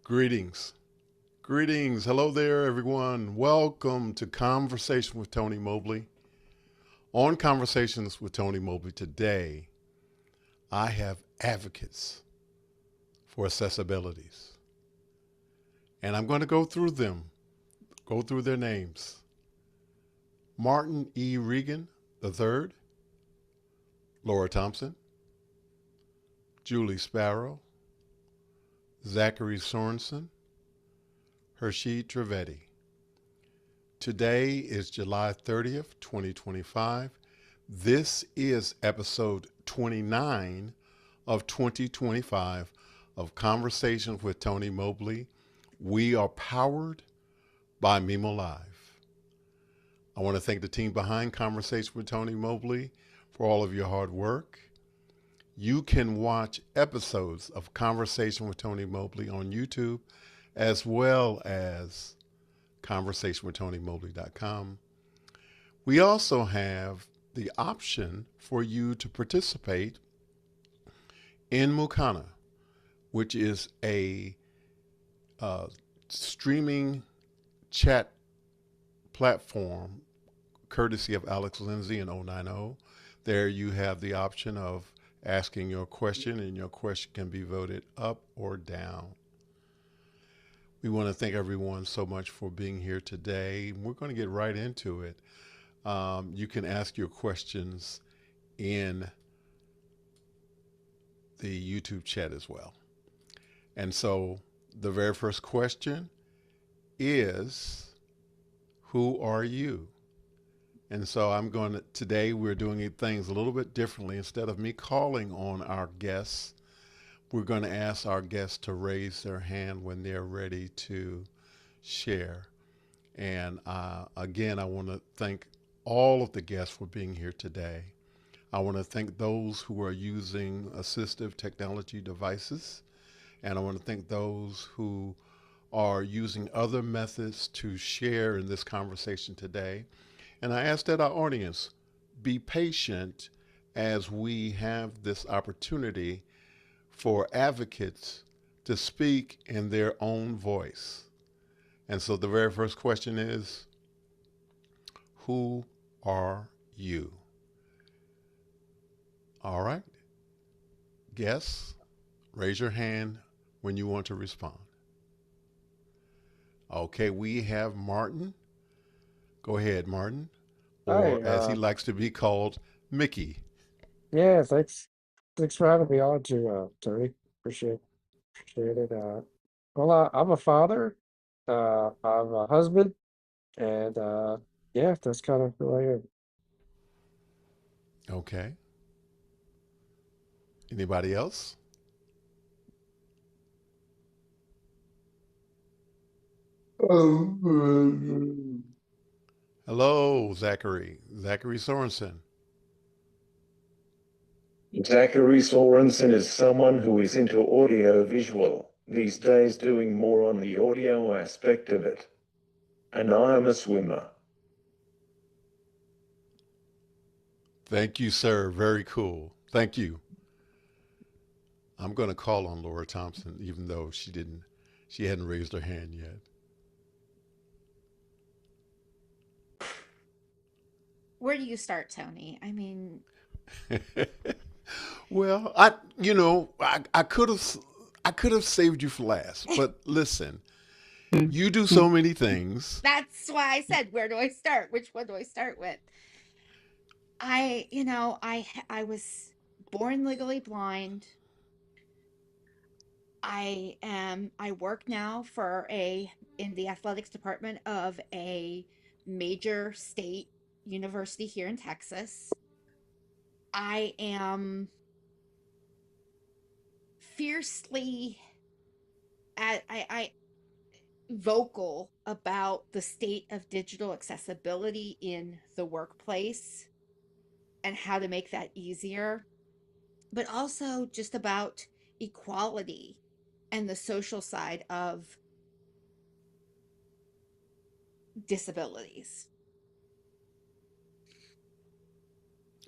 Greetings. Greetings. Hello there, everyone. Welcome to Conversation with Tony Mobley. On Conversations with Tony Mobley today, I have advocates for accessibilities. And I'm going to go through them, go through their names. Martin E. Regan III, Laura Thompson, Julie Sparrow, Zachary Sorensen, Hershey Trivedi. Today is July 30th, 2025. This is episode 29 of 2025 of Conversations with Tony Mobley. We are powered by Mimo Live. I want to thank the team behind Conversation with Tony Mobley for all of your hard work. You can watch episodes of Conversation with Tony Mobley on YouTube as well as conversationwithTonyMobley.com. We also have the option for you to participate in Mukana, which is a streaming chat platform courtesy of Alex Lindsay and 090. There you have the option of asking your question, and your question can be voted up or down. We want to thank everyone so much for being here today. We're going to get right into it. You can ask your questions in the YouTube chat as well. And so the very first question is, who are you? And so today we're doing things a little bit differently. Instead of me calling on our guests, we're going to ask our guests to raise their hand when they're ready to share. And again, I want to thank all of the guests for being here today. I want to thank those who are using assistive technology devices. And I want to thank those who are using other methods to share in this conversation today. And I ask that our audience be patient as we have this opportunity for advocates to speak in their own voice. And so the very first question is, who are you? All right. Guests, raise your hand when you want to respond. Okay, we have Martin. Go ahead, Martin, Hi, or as he likes to be called, Mickey. yeah, thanks for having me on Tony. Appreciate it. I'm a father, I'm a husband, and yeah, that's kind of who I am. Okay. Anybody else? Um, Hello, Zachary. Zachary Sorensen. Zachary Sorensen is someone who is into audio visual, these days doing more on the audio aspect of it. And I am a swimmer. Thank you, sir. Very cool. Thank you. I'm going to call on Laura Thompson, even though she hadn't raised her hand yet. Where do you start, Tony? I mean, Well, I could have saved you for last, but listen, you do so many things. that's why I said, where do I start? Which one do I start with? I was born legally blind. I work now in the athletics department of a major state university here in Texas. I am fiercely I vocal about the state of digital accessibility in the workplace and how to make that easier, but also just about equality and the social side of disabilities.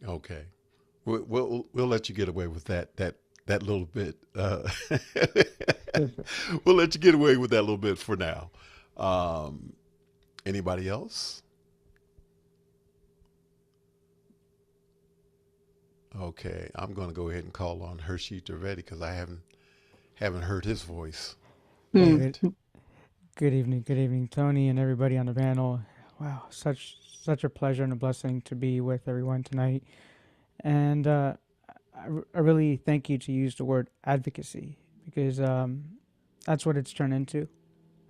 Okay, we'll let you get away with that that little bit. We'll let you get away with that little bit for now. Anybody else? Okay, I'm going to go ahead and call on Hershey Trivedi because I haven't heard his voice. Go Hmm. ahead. Good evening, Tony, and everybody on the panel. Wow, such a pleasure and a blessing to be with everyone tonight. And I really thank you to use the word advocacy because that's what it's turned into.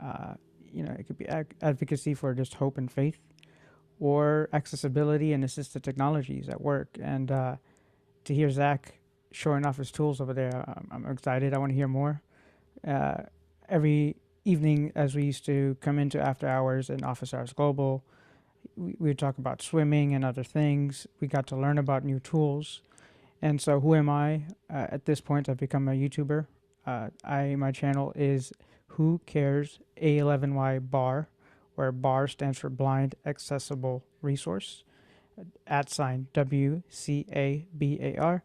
Uh, it could be advocacy for just hope and faith, or accessibility and assistive technologies at work. And to hear Zach showing off his tools over there, I'm excited. I want to hear more. Uh, every evening, as we used to come into after hours in Office Hours Global, we would talk about swimming and other things. We got to learn about new tools. And so, who am I? At this point, I've become a YouTuber. My channel is Who Cares A11Y Bar, where BAR stands for Blind Accessible Resource. @ WCABAR.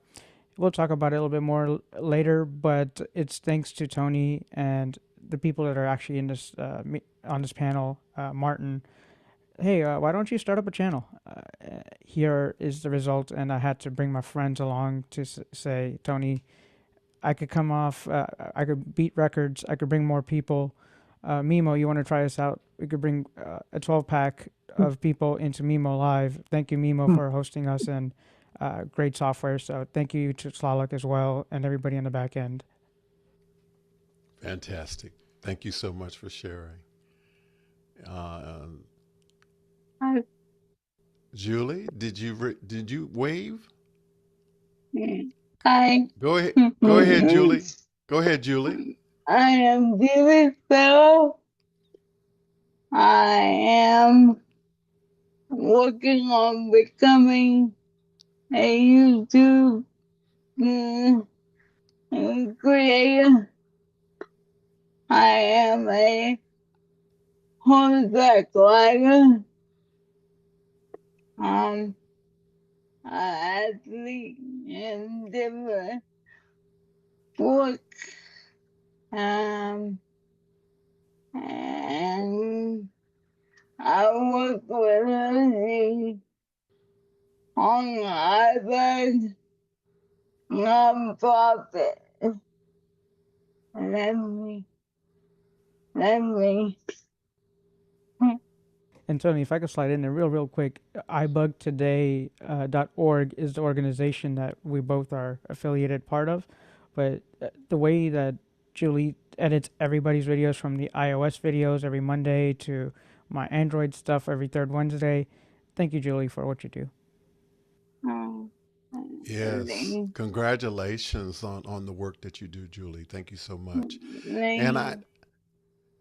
We'll talk about it a little bit more later, but it's thanks to Tony and the people that are actually in this on this panel. Martin, hey, why don't you start up a channel? Here is the result, and I had to bring my friends along to say, Tony, I could come off, I could beat records, I could bring more people. Mimo, you want to try us out? We could bring a 12-pack of people into Mimo Live. Thank you, Mimo, for hosting us, and great software. So thank you to Slalak as well, and everybody on the back end. Fantastic. Thank you so much for sharing. Hi. Julie, did you wave? Hi. Go ahead. Go ahead, Julie. Go ahead, Julie. I am Julie Farrell. I am working on becoming a YouTube creator. I am a horseback rider. An athlete in different sports. And I work with Lucy on the iPad nonprofit. Let me. And Tony, if I could slide in there real quick, ibugtoday.org is the organization that we both are affiliated part of. But the way that Julie edits everybody's videos, from the iOS videos every Monday to my Android stuff every third Wednesday, thank you, Julie, for what you do. Yes. Congratulations on the work that you do, Julie. Thank you so much.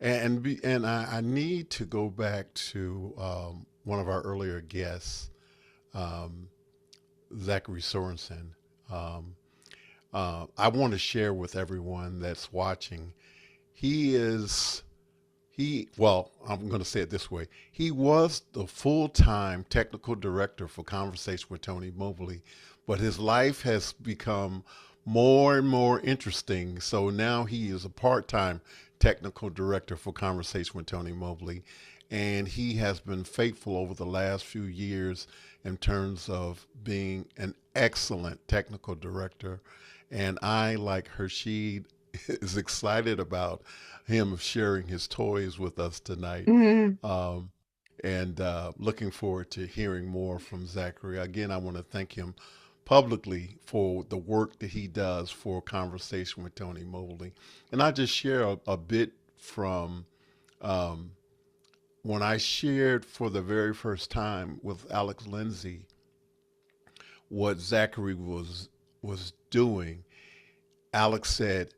And I need to go back to one of our earlier guests, Zachary Sorensen. I want to share with everyone that's watching. Well, I'm going to say it this way. He was the full-time technical director for Conversation with Tony Mobley, but his life has become more and more interesting. So now he is a part-time technical director for Conversation with Tony Mobley, and he has been faithful over the last few years in terms of being an excellent technical director. And I, like Hershid, is excited about him sharing his toys with us tonight. And looking forward to hearing more from Zachary. Again, I want to thank him publicly for the work that he does for Conversation with Tony Mobley. And I just share a bit from when I shared for the very first time with Alex Lindsay what Zachary was doing. Alex said,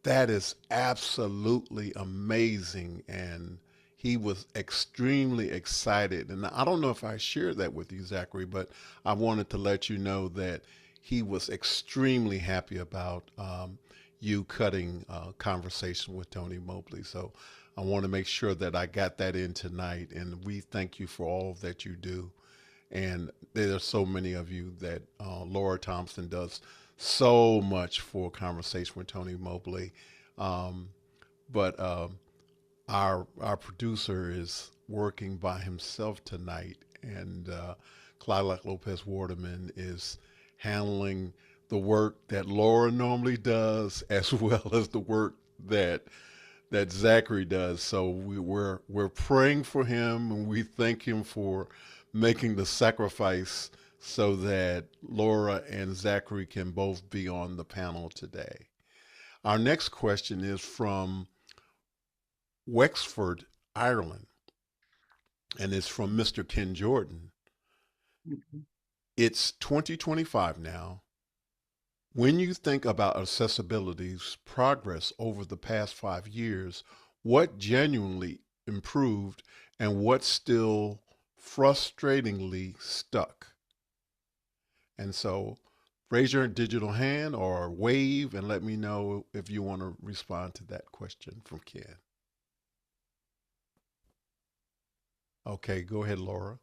"That is absolutely amazing," and he was extremely excited. And I don't know if I shared that with you, Zachary, but I wanted to let you know that he was extremely happy about you cutting Conversation with Tony Mobley. So I want to make sure that I got that in tonight, and we thank you for all that you do. And there are so many of you that Laura Thompson does so much for Conversation with Tony Mobley. Um, but our producer is working by himself tonight, and Clyde Lopez Waterman is handling the work that Laura normally does, as well as the work that Zachary does. So we're praying for him, and we thank him for making the sacrifice so that Laura and Zachary can both be on the panel today. Our next question is from Wexford, Ireland, and it's from Mr. Ken Jordan. It's 2025 now. When you think about accessibility's progress over the past 5 years, what genuinely improved and what's still frustratingly stuck? And so raise your digital hand or wave and let me know if you want to respond to that question from Ken. Okay, go ahead, Laura.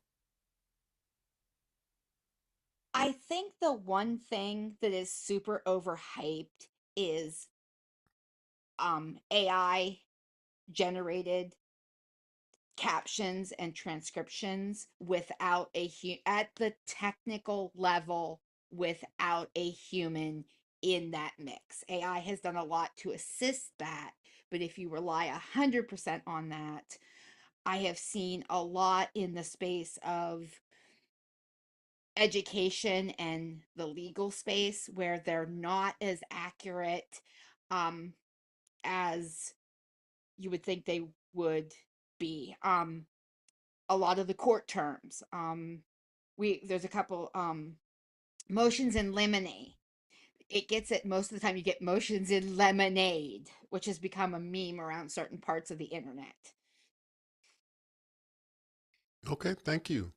I think the one thing that is super overhyped is AI generated captions and transcriptions without at the technical level without a human in that mix. AI has done a lot to assist that, but if you rely 100% on that, I have seen a lot in the space of education and the legal space where they're not as accurate as you would think they would be. A lot of the court terms. There's a couple motions in limine. It gets it most of the time. You get motions in lemonade, which has become a meme around certain parts of the internet. Okay, thank you.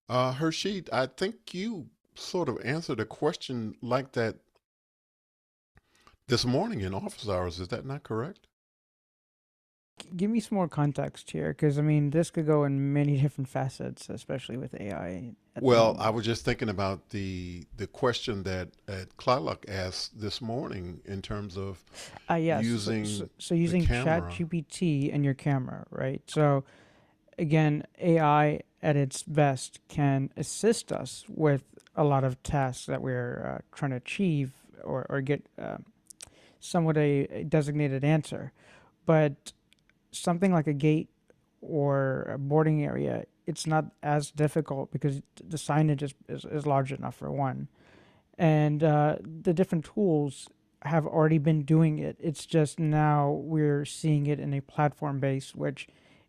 Hershey, I think you sort of answered a question like that this morning in office hours. Is that not correct? Give me some more context here, because I mean, this could go in many different facets, especially with AI at the Well, I moment. was just thinking about the question that Clarlock asked this morning in terms of Yes. using So the using camera. ChatGPT and your camera, right? So again, AI at its best can assist us with a lot of tasks that we're trying to achieve or get somewhat a designated answer. But something like a gate or a boarding area, it's not as difficult because the signage is large enough for one. And the different tools have already been doing it. It's just now we're seeing it in a platform base, which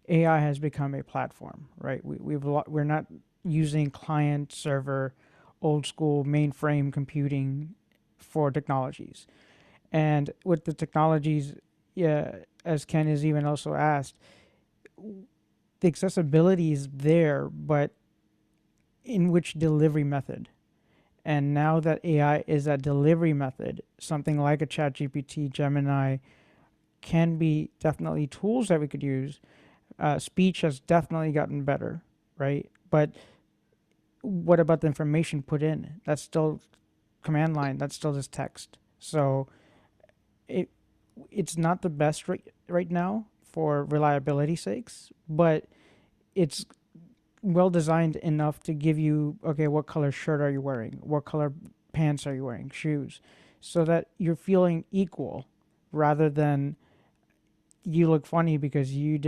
AI has become a platform, right? We're not using client server, old school mainframe computing for technologies. And with the technologies, yeah, as Ken has even also asked, the accessibility is there, but in which delivery method? And now that AI is a delivery method, something like a ChatGPT, Gemini can be definitely tools that we could use. Speech has definitely gotten better, right? But what about the information put in? That's still command line. That's still just text. So it it's not the best right now for reliability sakes, but it's well designed enough to give you, okay, what color shirt are you wearing? What color pants are you wearing? Shoes. So that you're feeling equal rather than you look funny because you're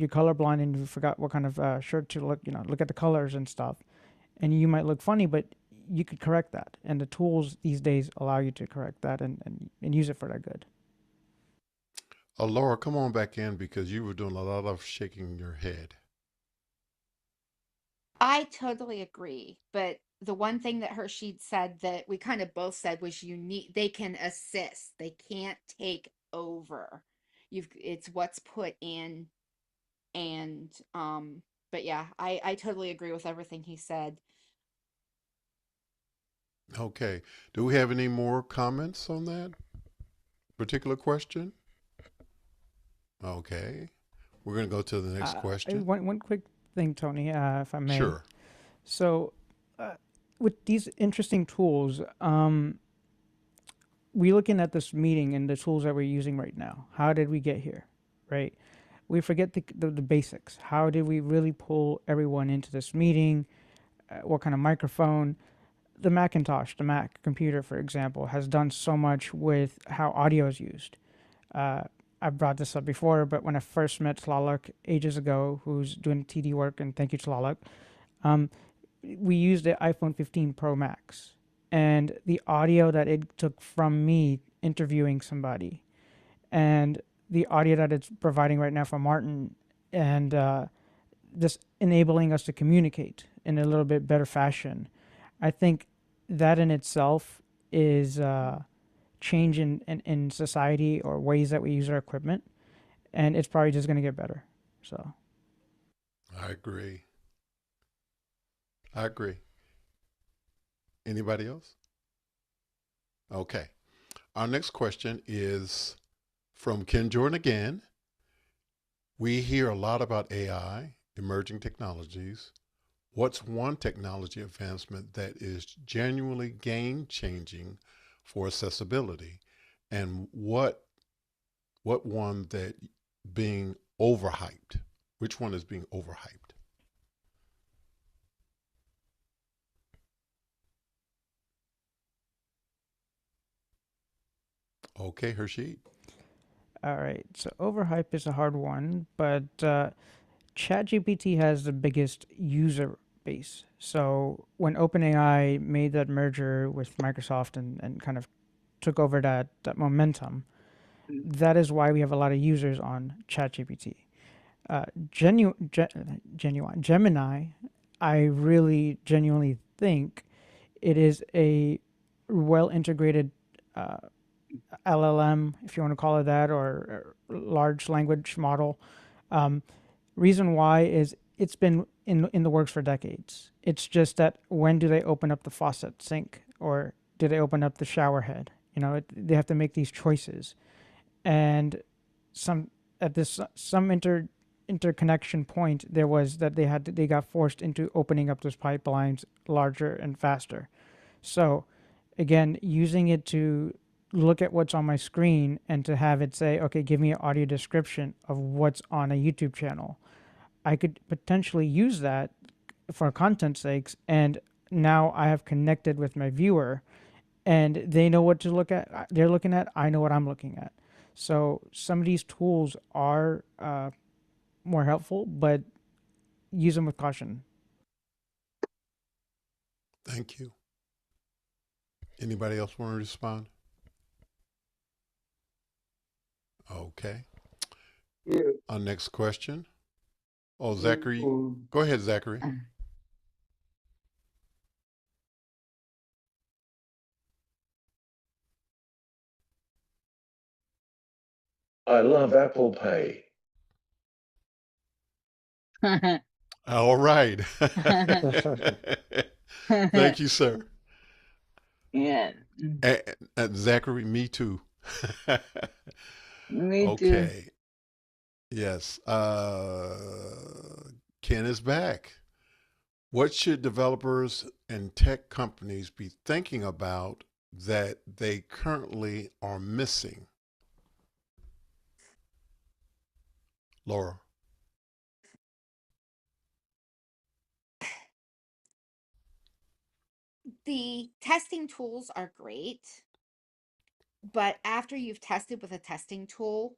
colorblind and you forgot what kind of shirt to look at the colors and stuff. And you might look funny, but you could correct that. And the tools these days allow you to correct that and use it for that good. Laura, come on back in because you were doing a lot of shaking your head. I totally agree, but the one thing that Hershey said that we kind of both said was they can assist. They can't take over. It's what's put in and but yeah, I totally agree with everything he said. Okay. Do we have any more comments on that particular question? Okay. We're going to go to the next question. One quick thing, Tony, if I may. Sure. So, with these interesting tools, we looking at this meeting and the tools that we're using right now. How did we get here, right? We forget the basics. How did we really pull everyone into this meeting? What kind of microphone? The Macintosh, the Mac computer, for example, has done so much with how audio is used. I've brought this up before, but when I first met Tlaluk ages ago, who's doing TD work, and thank you, Tlaluk, um, we used the iPhone 15 Pro Max, and the audio that it took from me interviewing somebody, and the audio that it's providing right now for Martin, and just enabling us to communicate in a little bit better fashion. I think that in itself is change in society or ways that we use our equipment, and it's probably just going to get better. So I agree. I agree. Anybody else? Okay. Our next question is from Ken Jordan again. We hear a lot about AI, emerging technologies. What's one technology advancement that is genuinely game-changing for accessibility? And what one that being overhyped? Which one is being overhyped? Okay, Hershey. all right, so overhype is a hard one, but ChatGPT has the biggest user base. So when OpenAI made that merger with Microsoft and kind of took over that momentum, that is why we have a lot of users on ChatGPT. Gemini, I really genuinely think it is a well integrated uh, LLM, if you want to call it that, or large language model. Um, reason why is it's been in the works for decades. It's just that when do they open up the faucet sink, or do they open up the shower head? They have to make these choices, and some at this some interconnection point there was that they got forced into opening up those pipelines larger and faster. So again, using it to look at what's on my screen and to have it say, okay, give me an audio description of what's on a YouTube channel. I could potentially use that for content sakes, and now I have connected with my viewer, and they know what to look at. They're looking at. I know what I'm looking at. So some of these tools are more helpful, but use them with caution. Thank you. Anybody else want to respond? Okay. Yeah. Our next question. Oh, Zachary. Go ahead, Zachary. I love Apple Pay. All right. Thank you, sir. Yeah, And Zachary, me too. me too. Okay. Yes. Ken is back. What should developers and tech companies be thinking about that they currently are missing? Laura. The testing tools are great, but after you've tested with a testing tool,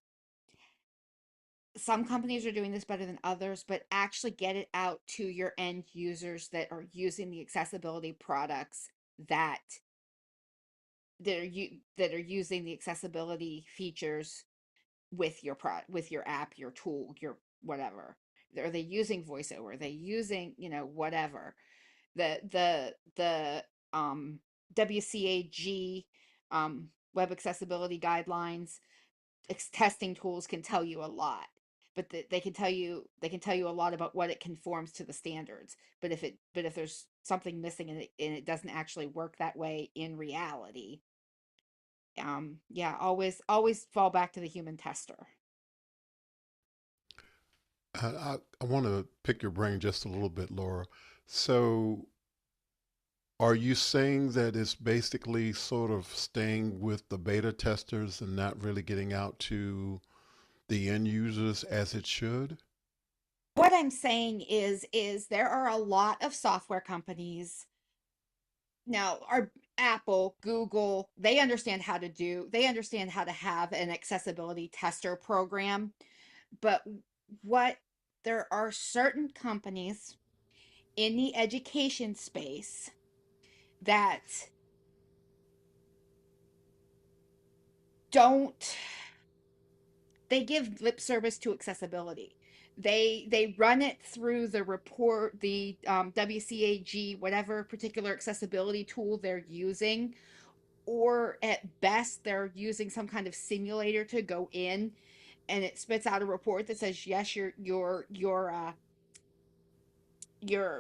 some companies are doing this better than others, but actually get it out to your end users that are using the accessibility products that that are using the accessibility features with your with your app, your tool, your whatever. Are they using voiceover? Are they using, whatever? The WCAG web accessibility guidelines testing tools can tell you a lot, but they can tell you a lot about what it conforms to the standards. But if there's something missing and it doesn't actually work that way in reality, yeah, always fall back to the human tester. I want to pick your brain just a little bit, Laura. So Are you saying that it's basically sort of staying with the beta testers and not really getting out to the end users as it should? What I'm saying is there are a lot of software companies now, our Apple, Google, they understand how to have an accessibility tester program, but what there are certain companies in the education space that don't they give lip service to accessibility. They run it through the report, the WCAG, whatever particular accessibility tool they're using, or at best they're using some kind of simulator to go in, and it spits out a report that says yes, your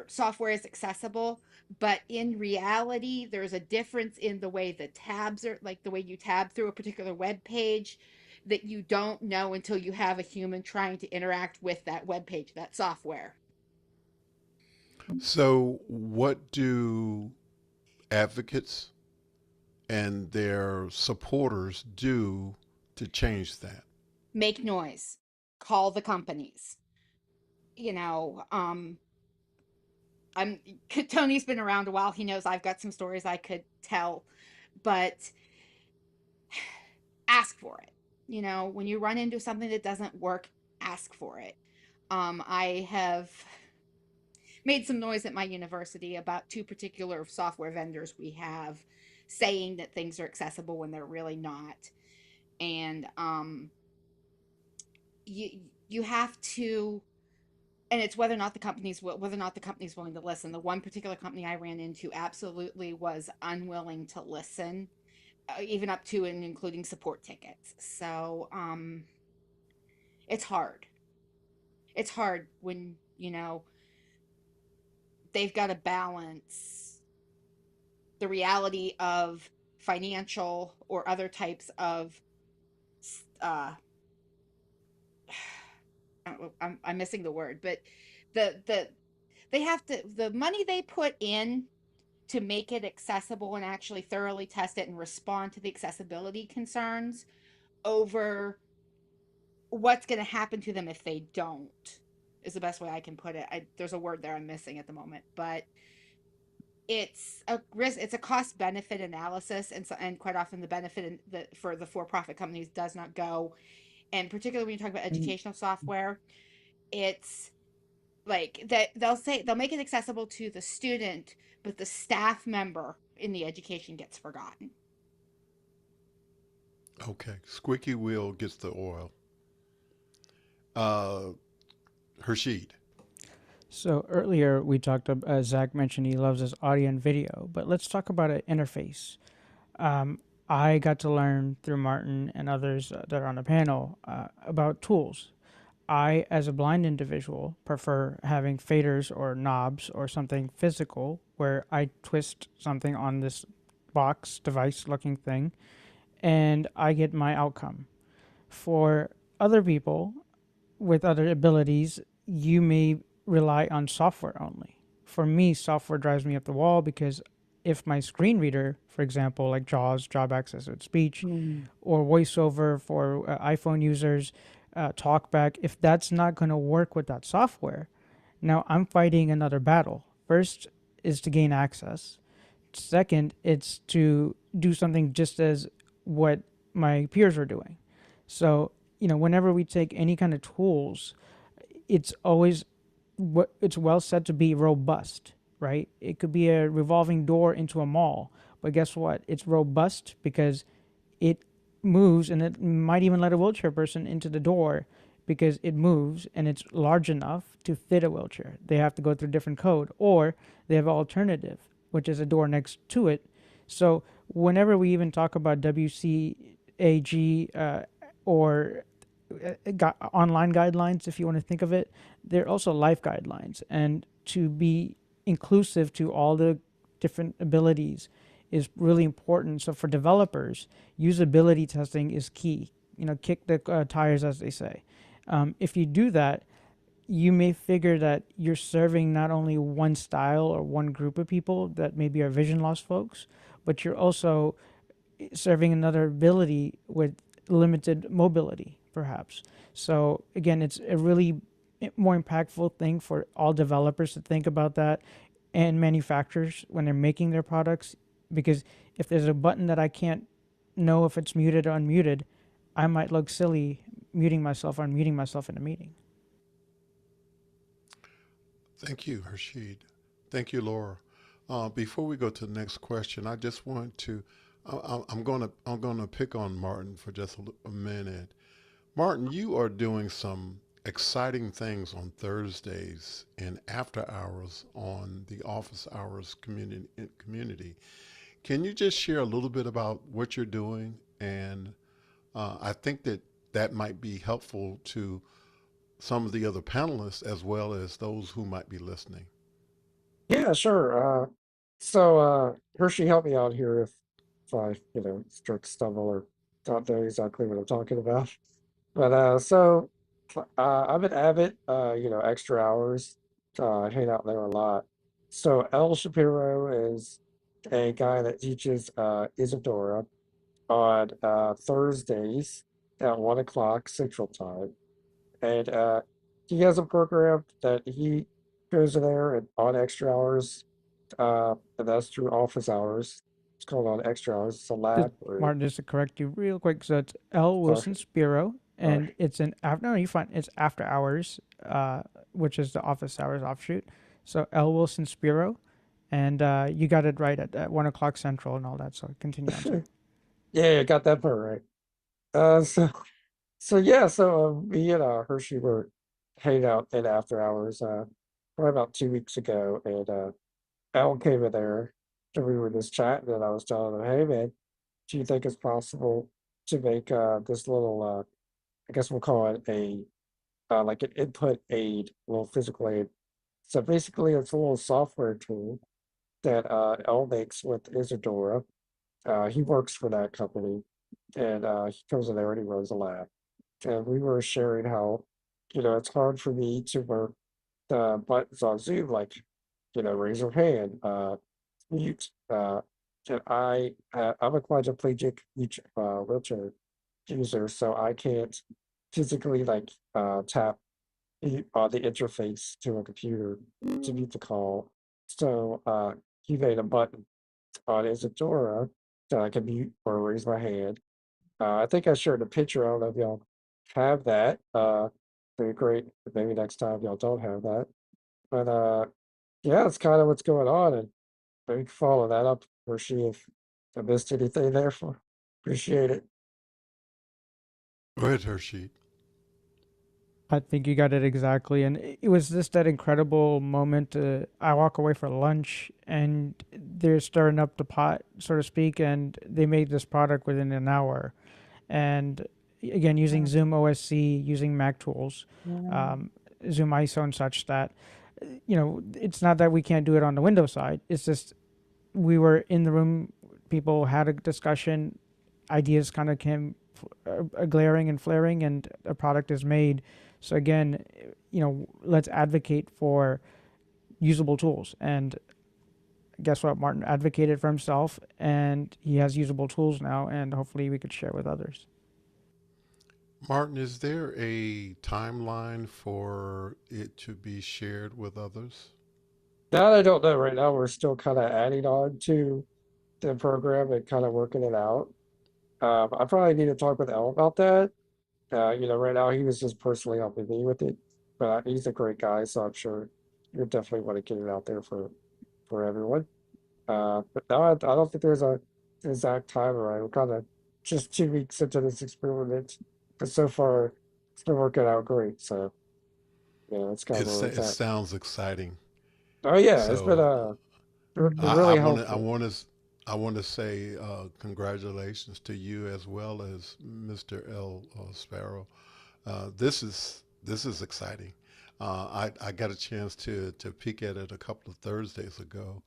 software is accessible, but in reality there's a difference in the way the tabs are, like the way you tab through a particular web page, that you don't know until you have a human trying to interact with that web page, that software. So, what do advocates and their supporters do to change that? Make noise, call the companies, you know. I'm Tony's been around a while. He knows I've got some stories I could tell, but ask for it. You know, when you run into something that doesn't work, ask for it. I have made some noise at my university about two particular software vendors we have saying that things are accessible when they're really not. And you have to, and it's whether or not the company's willing to listen. The one particular company I ran into absolutely was unwilling to listen, even up to and including support tickets. So it's hard. It's hard when they've got to balance the reality of financial or other types of uh I'm missing the word, but the they have to, the money they put in to make it accessible and actually thoroughly test it and respond to the accessibility concerns, over what's going to happen to them if they don't, is the best way I can put it. There's a word there I'm missing at the moment, but it's a risk, it's a cost benefit analysis, and so, and quite often the benefit for the for-profit companies does not go, and particularly when you talk about educational software, it's like that they'll make it accessible to the student, but the staff member in the education gets forgotten. Okay, squeaky wheel gets the oil. Uh, Hershid. So earlier we talked about, Zach mentioned he loves his audio and video, but let's talk about an interface. Um, I got to learn through Martin and others that are on the panel about tools. I, as a blind individual, prefer having faders or knobs or something physical where I twist something on this box device looking thing and I get my outcome. For other people with other abilities, you may rely on software only. For me, software drives me up the wall because if my screen reader, for example, like JAWS, Job Access with Speech, or VoiceOver for iPhone users, TalkBack, if that's not going to work with that software, now I'm fighting another battle. First is to gain access. Second, it's to do something just as what my peers are doing. So, whenever we take any kind of tools, it's always it's well said to be robust, right? It could be a revolving door into a mall, but guess what? It's robust because it moves, and it might even let a wheelchair person into the door because it moves and it's large enough to fit a wheelchair. They have to go through different code, or they have an alternative, which is a door next to it. So whenever we even talk about WCAG or online guidelines, if you want to think of it, they're also life guidelines. And to be inclusive to all the different abilities is really important. So for developers, usability testing is key. Kick the tires, as they say. If you do that, you may figure that you're serving not only one style or one group of people that maybe are vision loss folks, but you're also serving another ability with limited mobility, perhaps. So again, it's a really more impactful thing for all developers to think about that, and manufacturers when they're making their products, because if there's a button that I can't know if it's muted or unmuted, I might look silly muting myself or unmuting myself in a meeting. Thank you, Harshid. Thank you, Laura. Before we go to the next question, I just want to, I'm gonna pick on Martin for just a minute. Martin, you are doing some exciting things on Thursdays and after hours on the Office Hours community. Can you just share a little bit about what you're doing? And I think that that might be helpful to some of the other panelists as well as those who might be listening. Yeah, sure. So Hershey, help me out here if I, stumble or don't know exactly what I'm talking about. But I'm an Abbott, extra hours. I hang out there a lot. So El Shapiro is a guy that teaches Isadora on Thursdays at 1 o'clock Central Time. And he has a program that he goes in there and on extra hours, and that's through office hours. It's called on extra hours. It's a Just, lab group. Martin, just to correct you real quick, so it's L. Sorry, Wilson Spiro, sorry. and it's an after. No, you find it's after hours, which is the office hours offshoot. So L. Wilson Spiro, and you got it right at 1 o'clock Central and all that. So continue on, sir. Yeah, I got that part right. So me and Hershey were hanging out in after hours probably about 2 weeks ago, and Al came in there, and we were just chatting, and I was telling him, "Hey man, do you think it's possible to make this little I guess we'll call it a like an input aid, a little physical aid. So basically, it's a little software tool that L makes with Isadora. He works for that company, and he comes in there and he runs a lab. And we were sharing how, it's hard for me to work the buttons on Zoom, like, raise your hand, mute. And I'm a quadriplegic wheelchair user, so I can't physically like tap on the interface to a computer to mute the call. So he made a button on Isadora that I can mute or raise my hand. I think I shared a picture. I don't know if y'all have that. Very great. Maybe next time y'all don't have that. But yeah, that's kind of what's going on, and maybe follow that up or see if I missed anything there for. Appreciate it. Go ahead, Harshid. I think you got it exactly, and it was just that incredible moment. I walk away for lunch, and they're stirring up the pot, so to speak, and they made this product within an hour. And again, using Zoom OSC, using Mac tools, Zoom ISO, and such that it's not that we can't do it on the Windows side. It's just we were in the room, people had a discussion, ideas kind of came glaring and flaring, and a product is made. So again, let's advocate for usable tools. And guess what? Martin advocated for himself, and he has usable tools now, and hopefully we could share with others. Martin, is there a timeline for it to be shared with others? That I don't know. Right now, we're still kind of adding on to the program and kind of working it out. I probably need to talk with Elle about that. Right now he was just personally helping me with it, but he's a great guy, so I'm sure you definitely want to get it out there for everyone. But no, I don't think there's a exact time around. We're kind of just 2 weeks into this experiment, but so far it's been working out great. So yeah, that's kind of where It it's at. sounds exciting. Oh yeah, it's been So really I helpful. want to I want to say congratulations to you as well as Mr. L. Sparrow. This is exciting. I got a chance to peek at it a couple of Thursdays ago,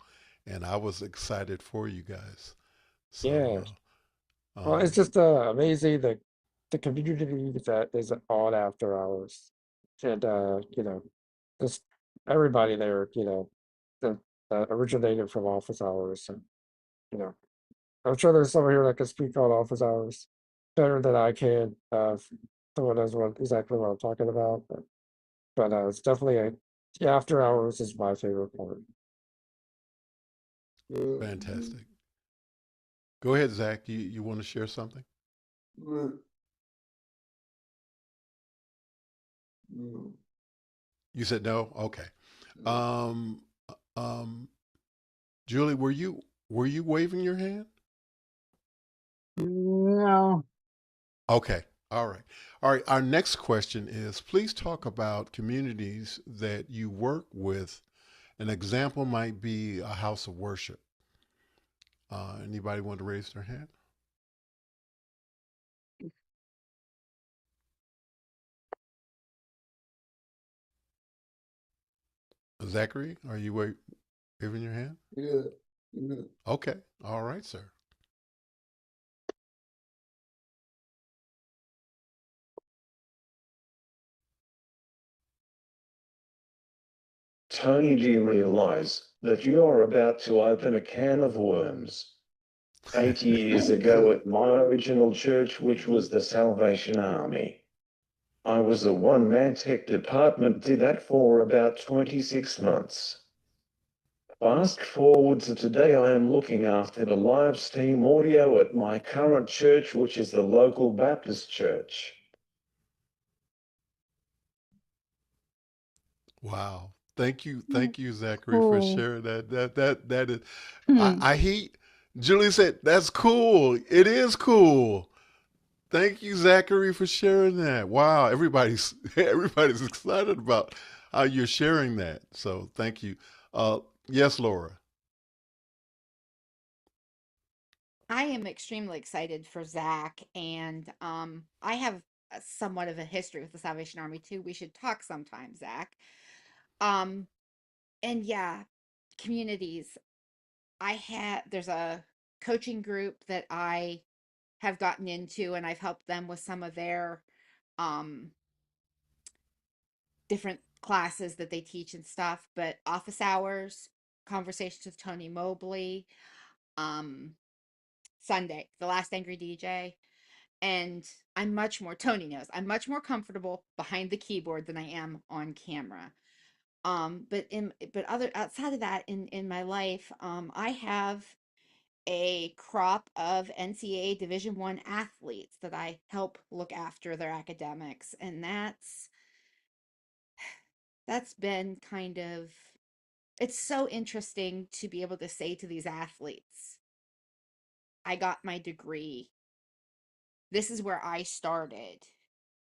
and I was excited for you guys. Yeah. So Well, it's um, just amazing the community that is on after hours. and just everybody there, that, originated from office hours, and you know, I'm sure there's someone here that can speak on office hours better than I can. Someone knows exactly what I'm talking about, but it's definitely the after hours is my favorite part. Fantastic. Go ahead, Zach. You want to share something? You said no? Okay. Um, um, Julie, were you waving your hand? No. Okay. All right. All right. Our next question is please talk about communities that you work with. An example might be a house of worship. Anybody want to raise their hand? Zachary, are you waving your hand? Okay. All right, sir. Tony, do you realize that you are about to open a can of worms? 80 years ago at my original church, which was the Salvation Army, I was a one-man tech department, did that for about 26 months. Fast forward to today, I am looking after the live stream audio at my current church, which is the local Baptist church. Wow. Thank you, Zachary, for Cool. sharing that. That is Hmm. I hate Julie said, that's cool. It is cool. Thank you, Zachary, for sharing that. Wow, everybody's excited about how you're sharing that. So thank you. Yes, Laura. I am extremely excited for Zach, and I have somewhat of a history with the Salvation Army too. We should talk sometime, Zach. Um, and yeah, communities. There's a coaching group that I have gotten into, and I've helped them with some of their um different classes that they teach and stuff. But office hours, conversations with Tony Mobley, um, Sunday, the last angry DJ. And Tony knows, I'm much more comfortable behind the keyboard than I am on camera. But other outside of that in my life, I have a crop of NCAA Division 1 athletes that I help look after their academics, and that's been kind of, it's so interesting to be able to say to these athletes, I got my degree. This is where I started.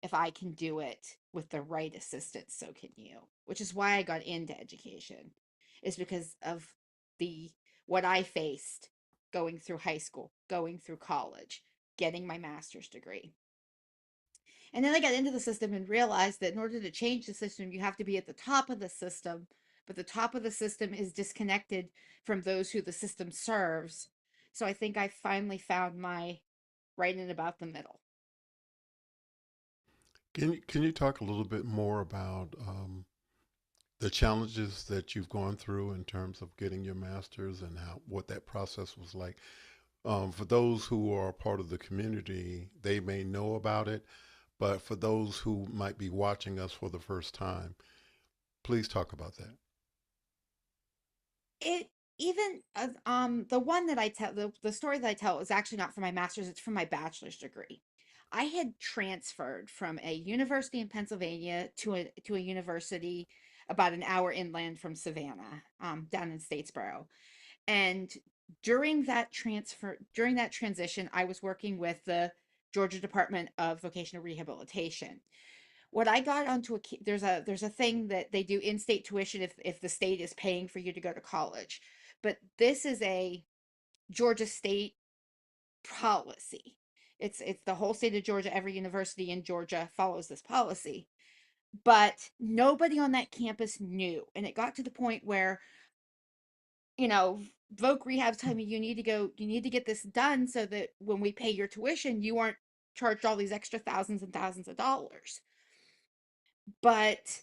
If I can do it with the right assistance, so can you. Which is why I got into education, is because of the what I faced going through high school, going through college, getting my master's degree. And then I got into the system and realized that in order to change the system, you have to be at the top of the system, but the top of the system is disconnected from those who the system serves. So I think I finally found my right in about the middle. Can you talk a little bit more about the challenges that you've gone through in terms of getting your master's and what that process was like? For those who are part of the community, they may know about it, but for those who might be watching us for the first time, please talk about that. It even the one that I tell the story that I tell is actually not for my master's, it's from my bachelor's degree. I had transferred from a university in Pennsylvania to a university about an hour inland from Savannah, down in Statesboro. And during that transition, I was working with the Georgia Department of Vocational Rehabilitation. What I got onto there's a thing that they do in-state tuition if the state is paying for you to go to college. But this is a Georgia state policy. It's the whole state of Georgia, every university in Georgia follows this policy. But nobody on that campus knew. And it got to the point where, you know, Voc Rehab's telling me you need to get this done so that when we pay your tuition, you aren't charged all these extra thousands and thousands of dollars. But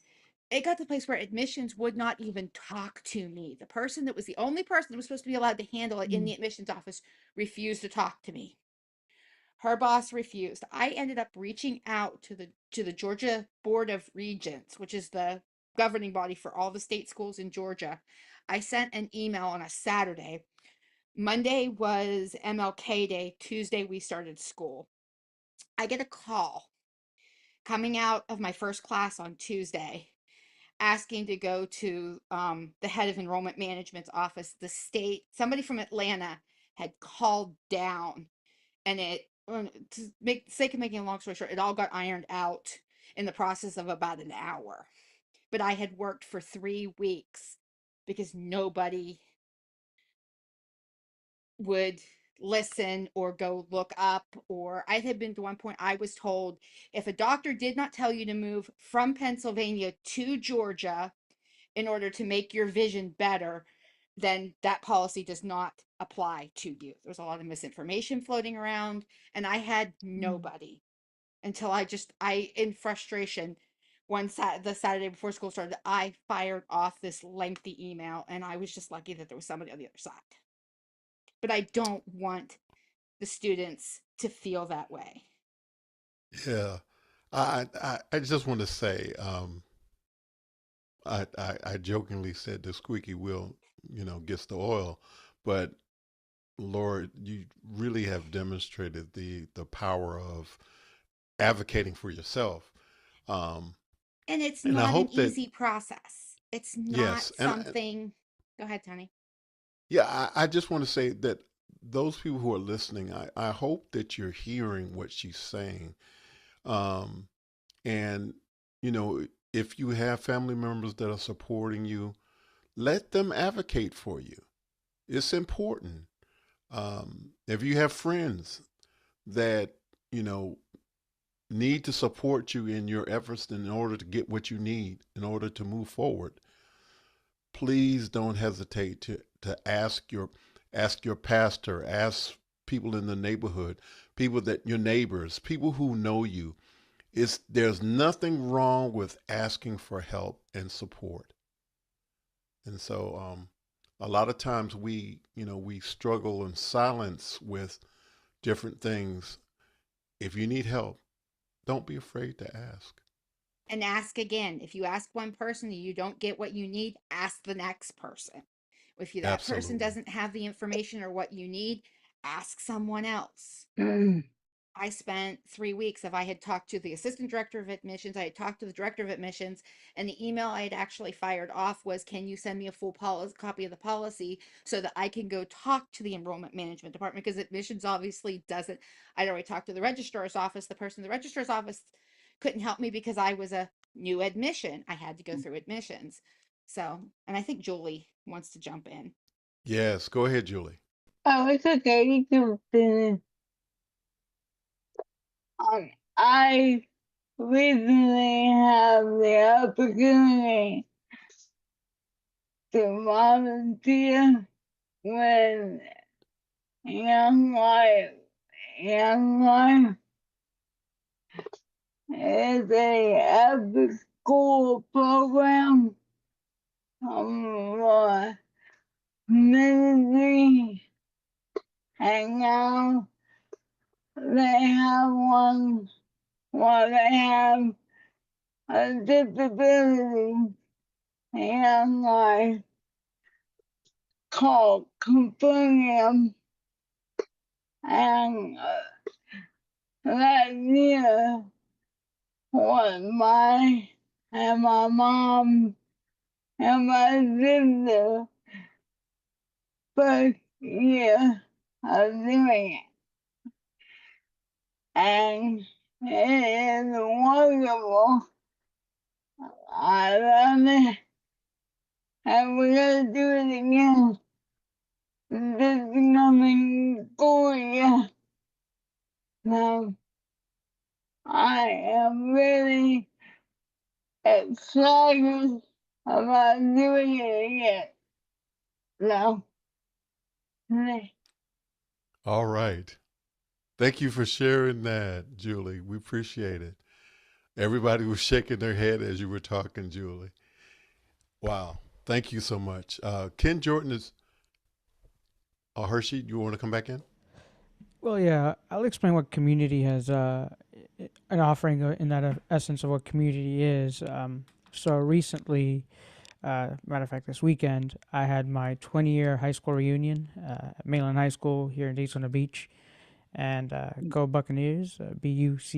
it got to the place where admissions would not even talk to me. The person that was the only person that was supposed to be allowed to handle it in the admissions office refused to talk to me. Her boss refused. I ended up reaching out to the Georgia Board of Regents, which is the governing body for all the state schools in Georgia. I sent an email on a Saturday. Monday was MLK Day. Tuesday we started school. I get a call coming out of my first class on Tuesday asking to go to the head of enrollment management's office. The state, somebody from Atlanta had called down, and to make the sake of making a long story short, it all got ironed out in the process of about an hour. But I had worked for 3 weeks because nobody would listen or go look up. Or I had been to one point, I was told if a doctor did not tell you to move from Pennsylvania to Georgia in order to make your vision better, then that policy does not apply to you. There's a lot of misinformation floating around, and I had nobody until I in frustration, the Saturday before school started, I fired off this lengthy email, and I was just lucky that there was somebody on the other side. But I don't want the students to feel that way. Yeah. I just want to say, I jokingly said the squeaky wheel, gets the oil, but Lord, you really have demonstrated the power of advocating for yourself. Um, And it's and I not an hope that, easy process. It's not yes, something. Go ahead, Tony. yeah, I just want to say that those people who are listening, I hope that you're hearing what she's saying. Um, and, you know, if you have family members that are supporting you, let them advocate for you. It's important. If you have friends that, you know, need to support you in your efforts in order to get what you need in order to move forward, please don't hesitate to ask your pastor, ask people in the neighborhood, people that your neighbors, people who know you. There's nothing wrong with asking for help and support. And so a lot of times we struggle in silence with different things. If you need help, don't be afraid to ask. And ask again. If you ask one person and you don't get what you need, ask the next person. If that person Absolutely. doesn't have the information or what you need, ask someone else. Mm. I spent 3 weeks. If I had talked to the assistant director of admissions, I had talked to the director of admissions, and the email I had actually fired off was, "Can you send me a full copy of the policy so that I can go talk to the enrollment management department?" Because admissions obviously doesn't. I'd already talked to the registrar's office. The person in the registrar's office couldn't help me because I was a new admission. I had to go through admissions. So, and I think Julie wants to jump in. Yes, go ahead, Julie. Oh, it's okay. You can finish. I recently have the opportunity to volunteer with Young Life. Young Life is a after school program for ministry, and now they have one where they have a disability in life called Compendium, and that year was my mom and my sister first year of doing it, and it is wonderful. I love it, and we're gonna do it again this coming school year. So I am really excited about doing it again. So, All right. Thank you for sharing that, Julie. We appreciate it. Everybody was shaking their head as you were talking, Julie. Wow. Thank you so much. Ken Jordan is, Hershey, you want to come back in? Well, yeah, I'll explain what community has an offering in that essence of what community is. So recently, matter of fact, this weekend, I had my 20-year high school reunion at Mainland High School here in Daytona Beach. And go Buccaneers, Buccaneers.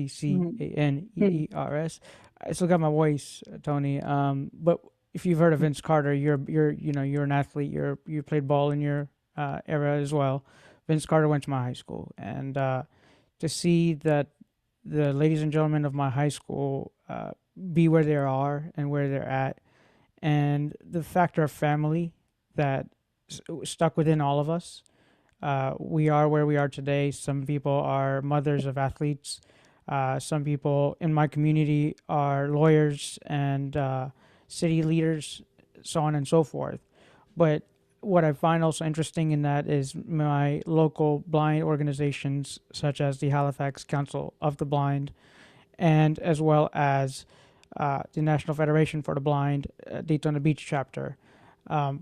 I still got my voice, Tony. But if you've heard of Vince Carter, you're an athlete. You played ball in your era as well. Vince Carter went to my high school, and to see that the ladies and gentlemen of my high school be where they are and where they're at, and the factor of family that stuck within all of us. We are where we are today. Some people are mothers of athletes. Some people in my community are lawyers and city leaders, so on and so forth. But what I find also interesting in that is my local blind organizations, such as the Halifax Council of the Blind, and as well as the National Federation for the Blind, Daytona Beach chapter.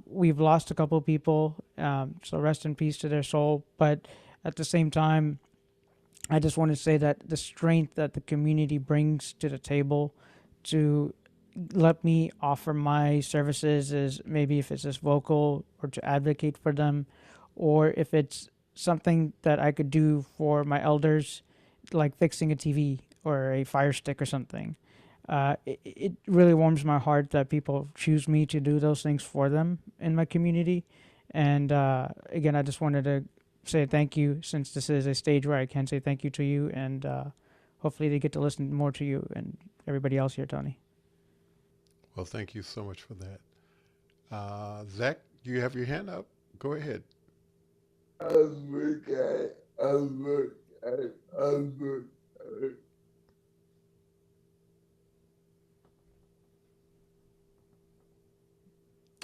We've lost a couple of people, so rest in peace to their soul. But at the same time, I just want to say that the strength that the community brings to the table to let me offer my services is maybe if it's just vocal or to advocate for them, or if it's something that I could do for my elders, like fixing a TV or a fire stick or something. It really warms my heart that people choose me to do those things for them in my community. And again, I just wanted to say thank you since this is a stage where I can say thank you to you. And hopefully they get to listen more to you and everybody else here, Tony. Well, thank you so much for that. Zach, you have your hand up. Go ahead.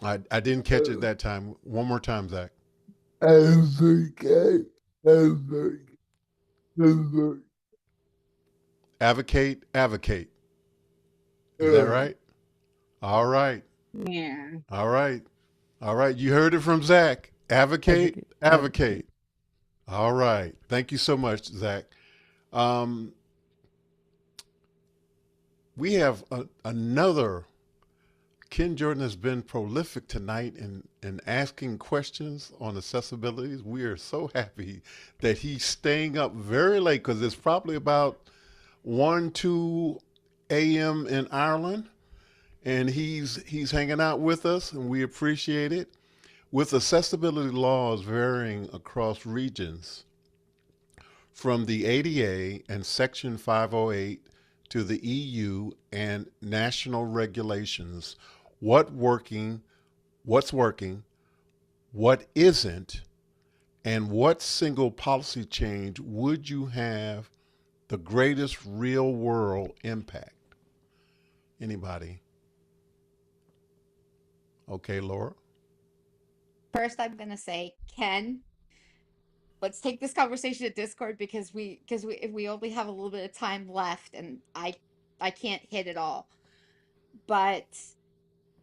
I didn't catch it that time. One more time, Zach. Advocate, advocate. Is that right? All right. Yeah. All right. All right. You heard it from Zach. Advocate, advocate. All right. Thank you so much, Zach. Um, we have another. Ken Jordan has been prolific tonight in asking questions on accessibilities. We are so happy that he's staying up very late because it's probably about 1, 2 a.m. in Ireland. And he's hanging out with us, and we appreciate it. With accessibility laws varying across regions, from the ADA and Section 508 to the EU and national regulations, what's working, what isn't, and what single policy change would you have the greatest real world impact? Anybody? Okay, Laura. First, I'm gonna say, Ken, let's take this conversation to Discord because we if we only have a little bit of time left, and I can't hit it all. But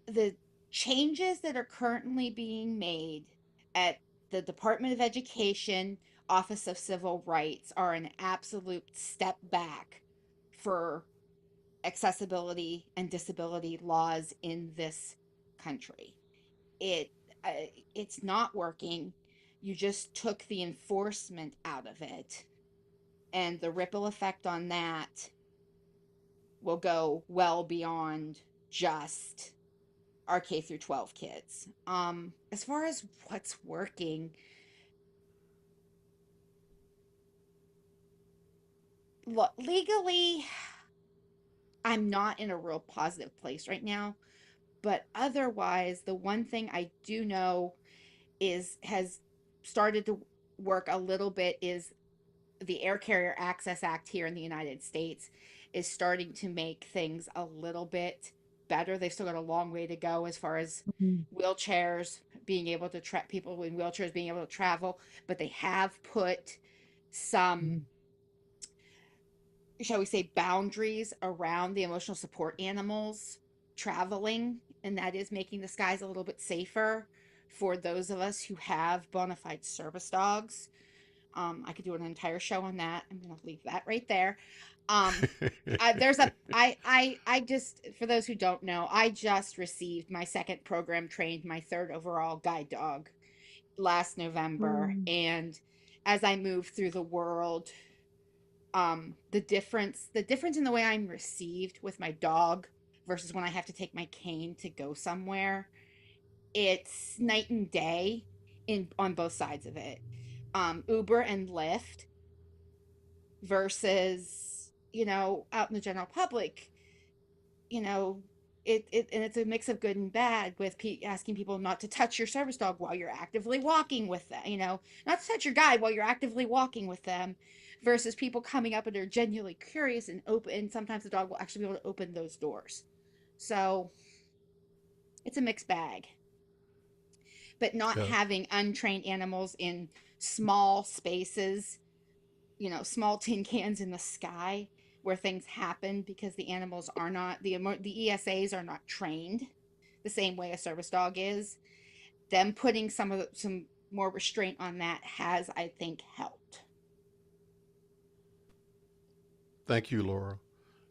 the changes that are currently being made at the Department of Education Office of Civil Rights are an absolute step back for accessibility and disability laws in this country. It uh, it's not working. You just took the enforcement out of it, and the ripple effect on that will go well beyond just our K through 12 kids. As far as what's working, legally, I'm not in a real positive place right now. But otherwise, the one thing I do know is has started to work a little bit is the Air Carrier Access Act here in the United States is starting to make things a little bit better. They've still got a long way to go as far as wheelchairs being able to people in wheelchairs being able to travel, but they have put some shall we say, boundaries around the emotional support animals traveling, and that is making the skies a little bit safer for those of us who have bona fide service dogs. I could do an entire show on that. I'm gonna leave that right there. Um, there's a I just, for those who don't know, I just received my second program trained, my third overall guide dog last November, Mm. and as I move through the world, the difference in the way I'm received with my dog versus when I have to take my cane to go somewhere, it's night and day in on both sides of it. Uber and Lyft versus, out in the general public, you know, and it's a mix of good and bad with asking people not to touch your service dog while you're actively walking with them, not to touch your guide while you're actively walking with them, versus people coming up and they're genuinely curious and open, and sometimes the dog will actually be able to open those doors. So it's a mixed bag. But not Yeah. having untrained animals in small spaces, small tin cans in the sky where things happen because the animals are not the ESAs are not trained the same way a service dog is. Them putting some more restraint on that has, I think, helped. Thank you, Laura.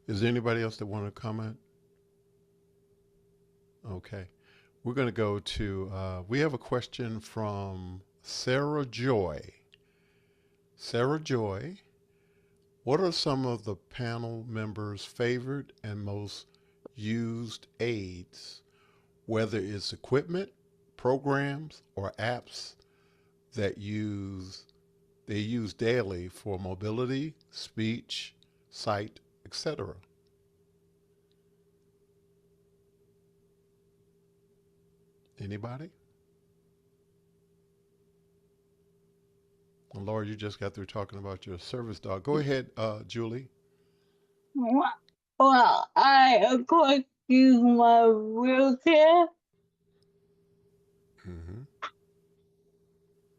Is there anybody else that want to comment? Okay. We're going to go to, we have a question from Sarah Joy. Sarah Joy, what are some of the panel members' favorite and most used aids, whether it's equipment, programs, or apps that they use daily for mobility, speech, sight, etc.? Anybody? Well, Laura, you just got through talking about your service dog. Go ahead, Julie. Well, I of course use my wheelchair, Mm-hmm.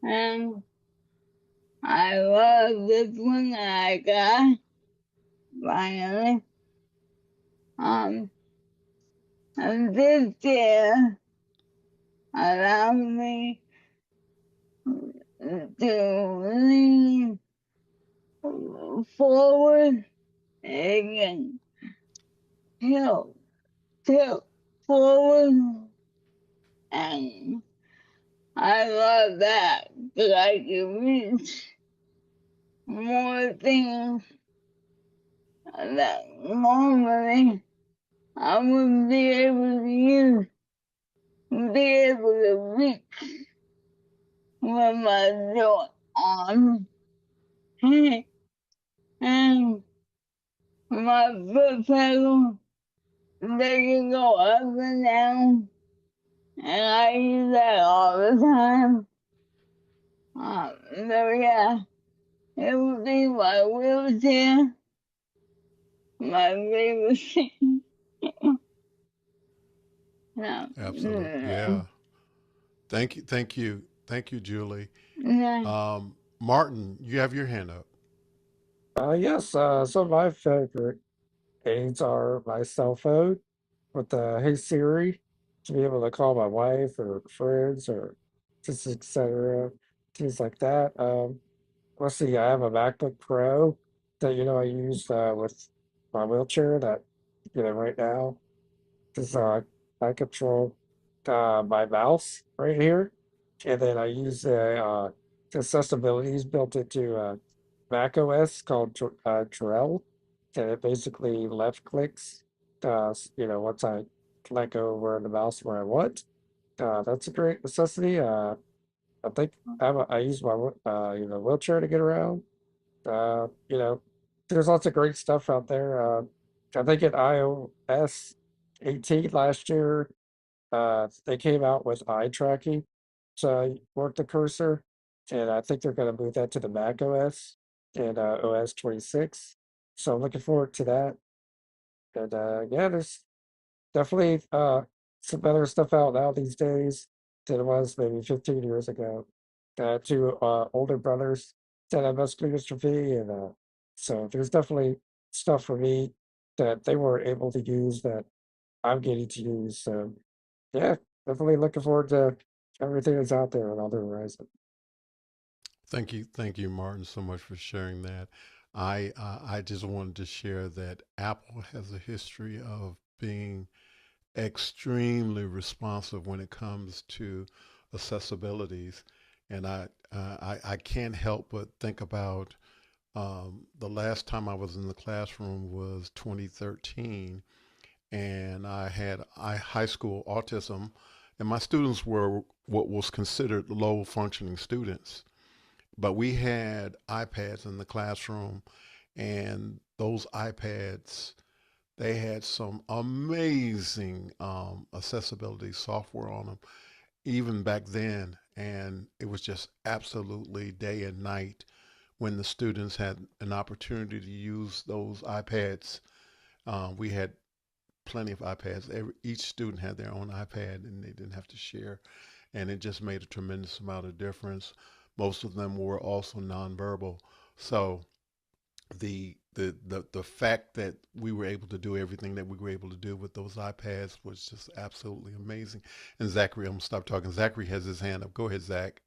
and I love this one that I got finally. And this chair allows me to lean forward and tilt, tilt forward, and I love that because I can reach more things that normally I wouldn't be able to use, be able to reach with my short arms. And my foot pedal, they can go up and down, and I use that all the time. So yeah, it would be my wheelchair, my favorite thing. No, Absolutely. Yeah. Thank you. Thank you. Thank you, Julie. no. Martin, you have your hand up. Yes, some of my favorite aids are my cell phone with the Hey Siri to be able to call my wife or friends or just etc. Things like that. Let's see, I have a MacBook Pro that I use with my wheelchair that right now. Because I control my mouse right here, and then I use the accessibilities built into Mac OS called Drell, and it basically left clicks. Once I let go over the mouse where I want. That's a great necessity. I think I use my wheelchair to get around. Uh, you know, there's lots of great stuff out there. I think at iOS 18 last year, they came out with eye tracking to work the cursor, and I think they're going to move that to the Mac OS and OS 26. So I'm looking forward to that. And yeah, there's definitely some better stuff out now these days than it was maybe 15 years ago. Two older brothers that have muscular dystrophy, and so there's definitely stuff for me that they weren't able to use that I'm getting to use. So yeah, definitely looking forward to everything that's out there on the horizon. Thank you, Martin, so much for sharing that. I just wanted to share that Apple has a history of being extremely responsive when it comes to accessibilities, and I can't help but think about the last time I was in the classroom was 2013, and I had high school autism, and my students were what was considered low functioning students. But we had iPads in the classroom, and those iPads, they had some amazing accessibility software on them, even back then. And it was just absolutely day and night when the students had an opportunity to use those iPads. We had plenty of iPads. Each student had their own iPad, and they didn't have to share. And it just made a tremendous amount of difference. Most of them were also nonverbal. So the fact that we were able to do everything that we were able to do with those iPads was just absolutely amazing. And Zachary, I'm gonna stop talking. Zachary has his hand up. Go ahead, Zach.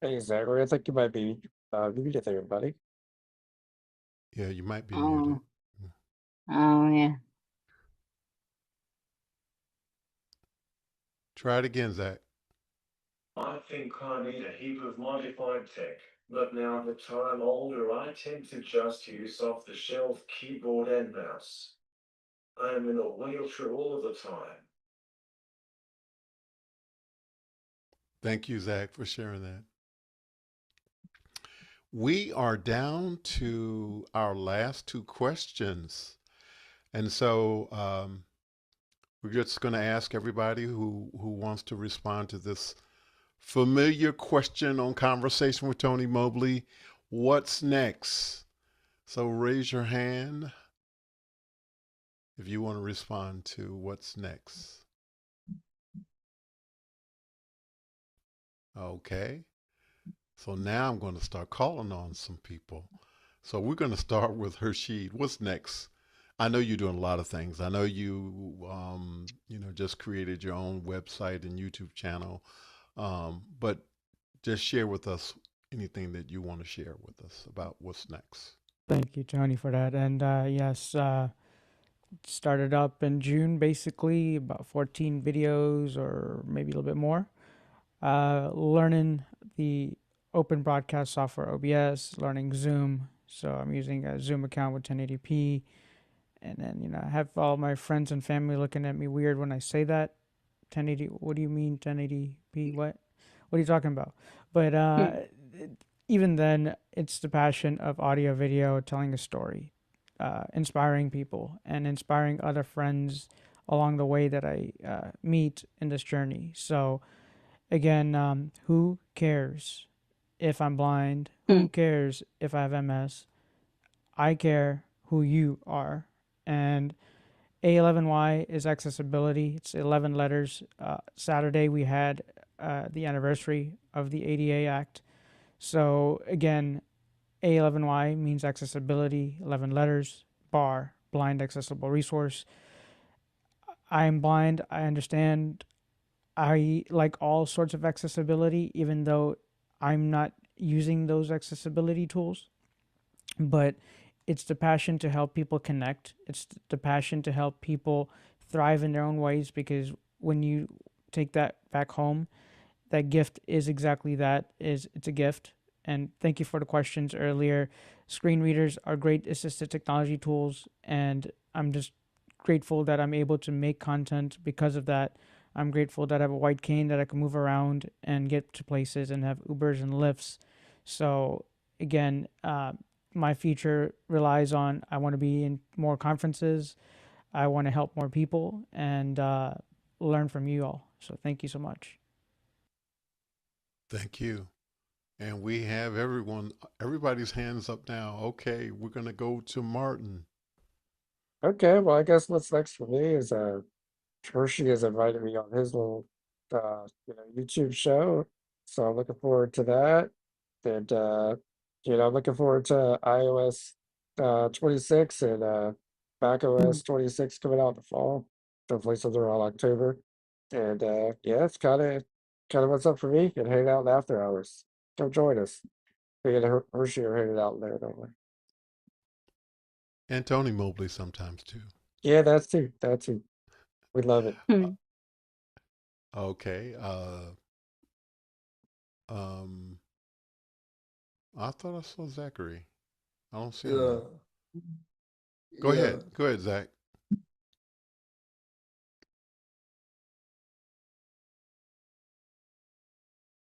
Hey, Zachary, I think you might be muted there, buddy. Yeah, you might be muted. Oh, oh yeah. Try it again, Zach. I think I need a heap of modified tech, but now that I'm older, I tend to just use off the shelf keyboard and mouse. I am in a wheelchair all the time. Thank you, Zach, for sharing that. We are down to our last two questions. And so we're just going to ask everybody who wants to respond to this familiar question on Conversation with Tony Mobley. What's next? So raise your hand if you want to respond to what's next. Okay. So now I'm going to start calling on some people. So we're going to start with Hershid. What's next? I know you're doing a lot of things. I know you, just created your own website and YouTube channel. But just share with us anything that you want to share with us about what's next. Thank you, Tony, for that. And yes, started up in June, basically about 14 videos or maybe a little bit more. Learning the open broadcast software OBS, learning Zoom. So I'm using a Zoom account with 1080p. And then, I have all my friends and family looking at me weird when I say that. 1080, what do you mean 1080p? What are you talking about? But even then, it's the passion of audio video, telling a story, inspiring people, and inspiring other friends along the way that I meet in this journey. So, again, who cares if I'm blind? Who cares if I have MS? I care who you are. And A11Y is accessibility. It's 11 letters. Saturday we had the anniversary of the ADA Act. So again, A11Y means accessibility, 11 letters, BAR, blind accessible resource. I am blind. I understand. I like all sorts of accessibility, even though I'm not using those accessibility tools. But it's the passion to help people connect. It's the passion to help people thrive in their own ways, because when you take that back home, that gift is exactly that, is it's a gift. And thank you for the questions earlier. Screen readers are great assistive technology tools, and I'm just grateful that I'm able to make content because of that. I'm grateful that I have a white cane that I can move around and get to places and have Ubers and Lyfts. So again, my future relies on, I want to be in more conferences. I want to help more people and learn from you all. So thank you so much. Thank you. And we have everybody's hands up now. Okay, we're going to go to Martin. Okay, well, I guess what's next for me is Hershey has invited me on his little YouTube show. So I'm looking forward to that. And I'm looking forward to iOS 26 and macOS 26 coming out in the fall. Hopefully something around October. And yeah, it's kind of what's up for me. And hang out in after hours. Come join us. Me and Hershey are hanging out in there, don't we? And Tony Mobley sometimes too. Yeah, that's too. That too. We love it. Okay. I thought I saw Zachary. I don't see him. Now. Go ahead. Go ahead, Zach.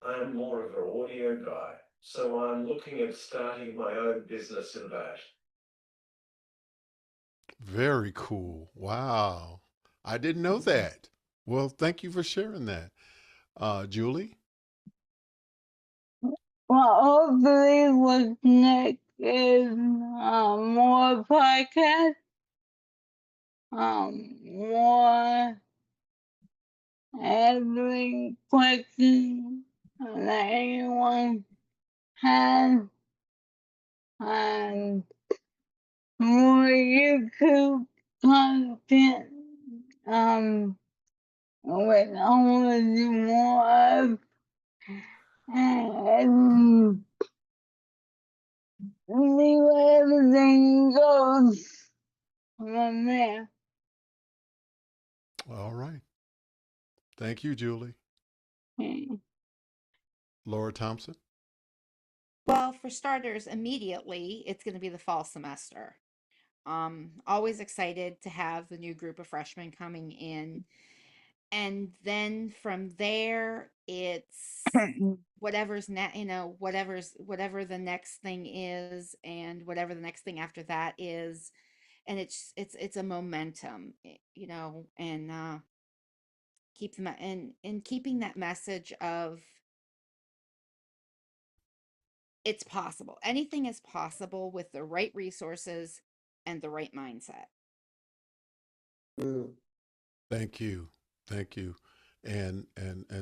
I'm more of an audio guy, so I'm looking at starting my own business in that. Very cool. Wow. I didn't know that. Well, thank you for sharing that. Julie? Well, hopefully what's next is more podcasts, more answering questions that anyone has, and more YouTube content. Which I want to do more of, and see where everything goes from there. All right. Thank you, Julie. Laura Thompson? Well, for starters, immediately it's going to be the fall semester. Always excited to have the new group of freshmen coming in. And then from there, it's whatever the next thing is, and whatever the next thing after that is. And it's a momentum, and keep them and keeping that message of it's possible. Anything is possible with the right resources and the right mindset. Thank you. Thank you. And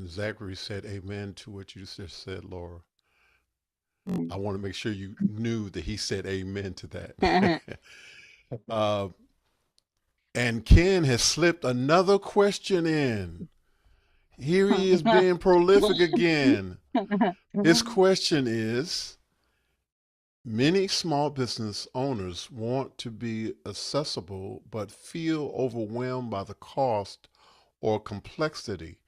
Zachary said amen to what you just said, Laura. I want to make sure you knew that he said amen to that. And Ken has slipped another question in. Here he is being prolific again. His question is, many small business owners want to be accessible but feel overwhelmed by the cost or complexity.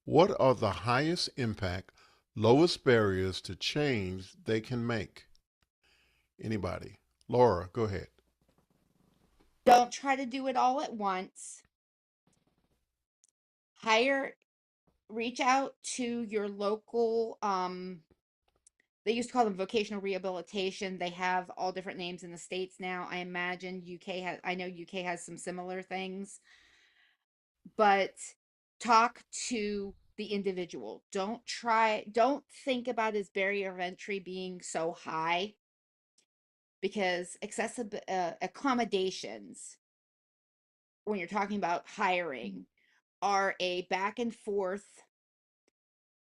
What are the highest impact, lowest barriers to change they can make? Anybody? Laura, go ahead. Don't try to do it all at once. Reach out to your local, they used to call them vocational rehabilitation. They have all different names in the States now. I imagine I know UK has some similar things. But talk to the individual. Don't think about his barrier of entry being so high, because accommodations, when you're talking about hiring, are a back and forth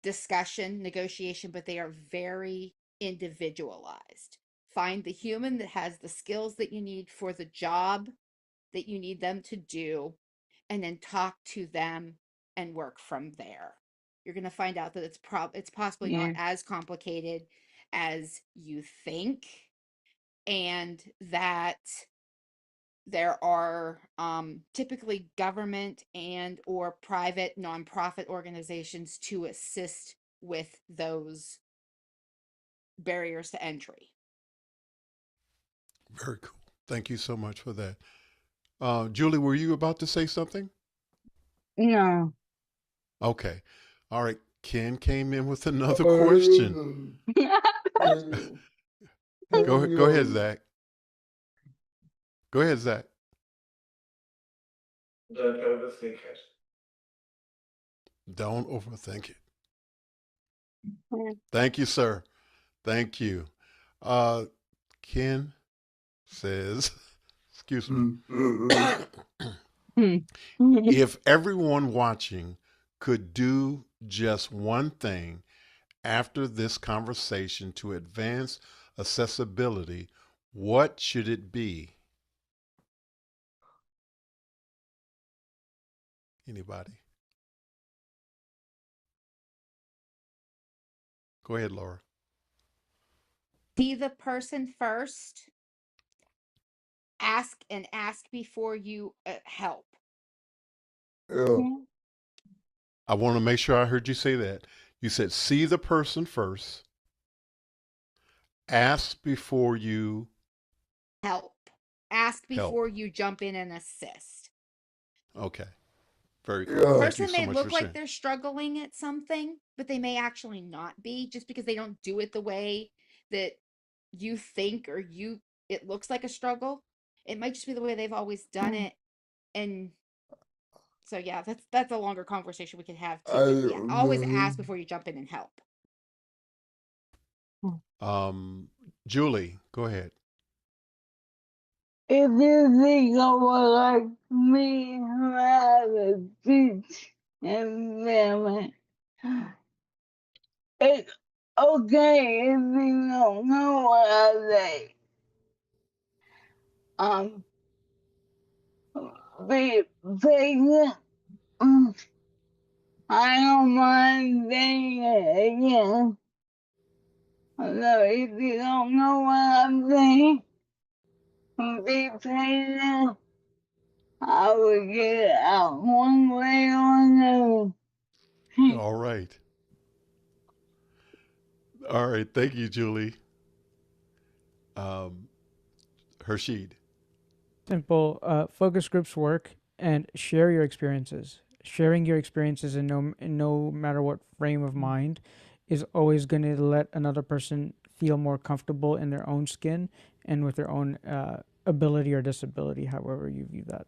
discussion, negotiation, but they are very individualized. Find the human that has the skills that you need for the job that you need them to do, and then talk to them and work from there. You're going to find out that it's possibly not as complicated as you think, and that there are typically government and or private nonprofit organizations to assist with those barriers to entry. Very cool. Thank you so much for that. Julie, were you about to say something? No. Okay. All right. Ken came in with another question. Go ahead, Zach. Go ahead, Zach. Don't overthink it. Don't overthink it. Mm. Thank you, sir. Thank you. Ken says, excuse me, if everyone watching could do just one thing after this conversation to advance accessibility, what should it be? Anybody? Go ahead, Laura. See the person first. Ask before you help. I want to make sure I heard you say that. You said see the person first. Ask before you Help. Ask help. before you jump in and assist. Okay. Very cool. The Thank you person so may much look for like sharing. they're struggling at something, but they may actually not be, just because they don't do it the way that you think, or it looks like a struggle. It might just be the way they've always done it. And so yeah, that's a longer conversation we could have too. But yeah, always ask before you jump in and help. Julie, go ahead. If you think of like me who have a speech impairment, it's okay if you don't know what I say. Be patient. I don't mind saying it again. So if you don't know what I'm saying, be patient. I will get it out one way or another. All right. All right. Thank you, Julie. Hershid. Simple. Focus groups work, and share your experiences. Sharing your experiences in no matter what frame of mind is always going to let another person feel more comfortable in their own skin and with their own ability or disability, however you view that.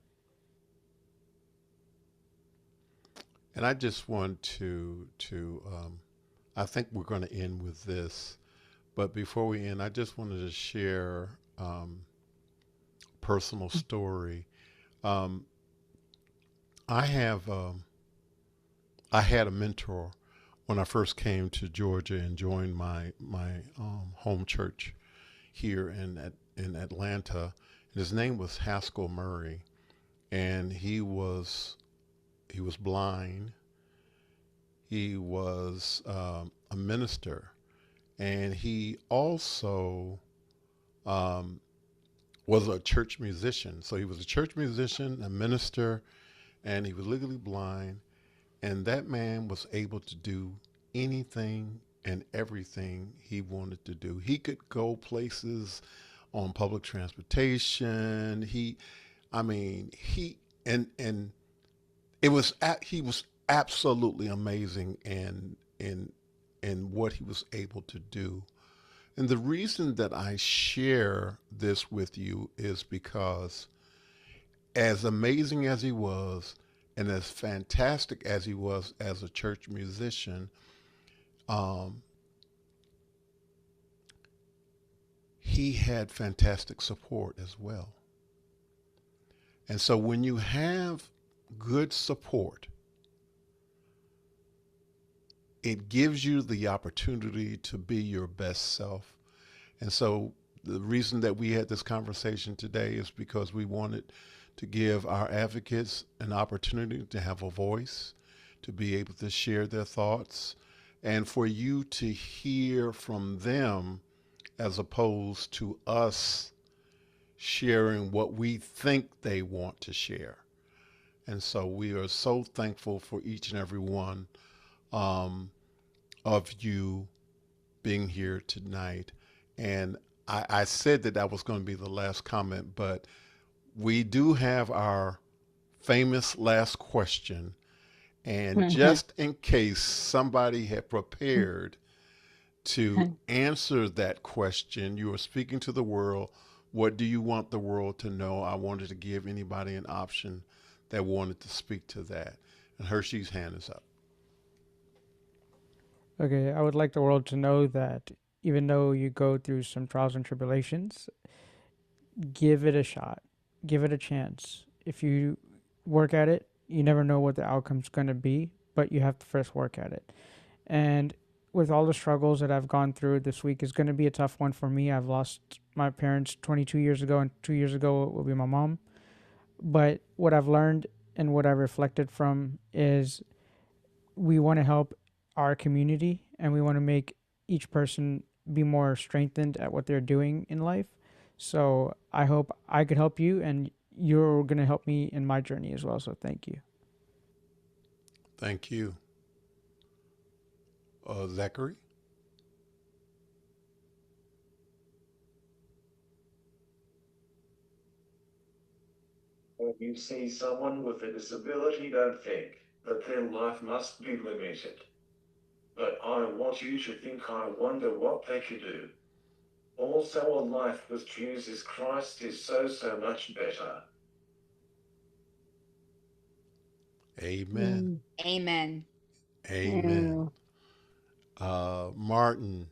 And I just want I think we're going to end with this, but before we end, I just wanted to share personal story. I had a mentor when I first came to Georgia and joined my home church here in Atlanta. And his name was Haskell Murray, and he was blind. He was a minister, and he also was a church musician. So he was a church musician, a minister, and he was legally blind. And that man was able to do anything and everything he wanted to do. He could go places on public transportation. And he was absolutely amazing in what he was able to do. And the reason that I share this with you is because, as amazing as he was, and as fantastic as he was as a church musician, he had fantastic support as well. And so when you have good support, it gives you the opportunity to be your best self. And so the reason that we had this conversation today is because we wanted to give our advocates an opportunity to have a voice, to be able to share their thoughts, and for you to hear from them as opposed to us sharing what we think they want to share. And so we are so thankful for each and every one of you being here tonight. And I said that was going to be the last comment, but we do have our famous last question. And just in case somebody had prepared to answer that question, you are speaking to the world. What do you want the world to know? I wanted to give anybody an option that wanted to speak to that. And Hershey's hand is up. Okay, I would like the world to know that even though you go through some trials and tribulations, give it a shot, give it a chance. If you work at it, you never know what the outcome's going to be, but you have to first work at it. And with all the struggles that I've gone through, this week is going to be a tough one for me. I've lost my parents 22 years ago, and 2 years ago will be my mom. But what I've learned and what I've reflected from is we want to help our community and we want to make each person be more strengthened at what they're doing in life. So I hope I could help you and you're going to help me in my journey as well. So thank you. Thank you. Zachary? When you see someone with a disability, don't think that their life must be limited. But I want you to think, I wonder what they could do. Also, a life with Jesus Christ is so much better. Amen. Amen. Amen. Martin.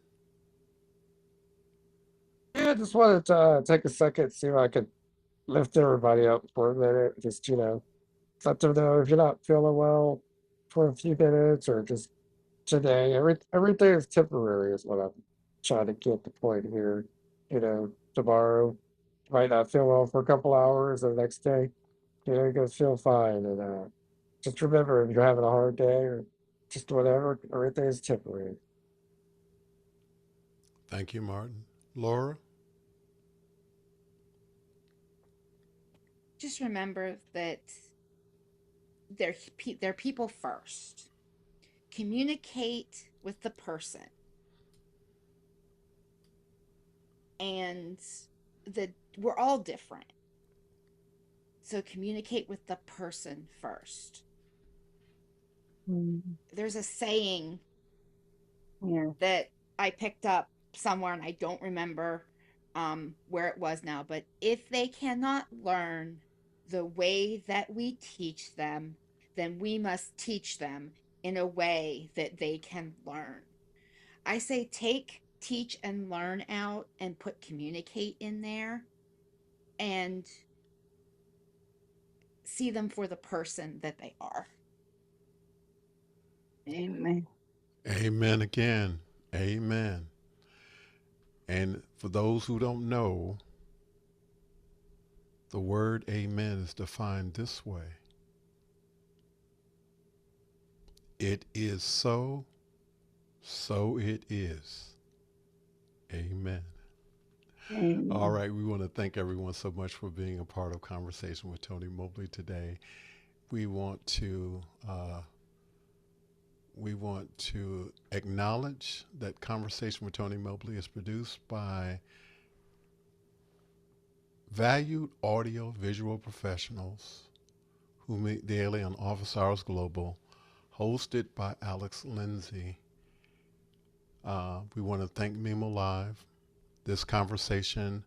Yeah, I just wanted to take a second, see if I could lift everybody up for a minute. Just, let them know if you're not feeling well for a few minutes or just today. Everything is temporary, is what I'm trying to get the point here. Tomorrow you might not feel well for a couple hours, and the next day, you're gonna feel fine. And just remember, if you're having a hard day or just whatever, everything is temporary. Thank you, Martin. Laura? Just remember that they're people first. Communicate with the person, and that we're all different. So communicate with the person first. Mm, There's a saying yeah. that I picked up somewhere and I don't remember where it was now, but if they cannot learn the way that we teach them, then we must teach them in a way that they can learn. I say take teach and learn out and put communicate in there and see them for the person that they are. Amen. Amen again. Amen. And for those who don't know, the word amen is defined this way: it is so, so it is. Amen. All Amen. right, we want to thank everyone so much for being a part of Conversation with Tony Mobley today. We want to acknowledge that Conversation with Tony Mobley is produced by valued audio visual professionals who meet daily on Office Hours Global, hosted by Alex Lindsay. We want to thank Mimo Live. This conversation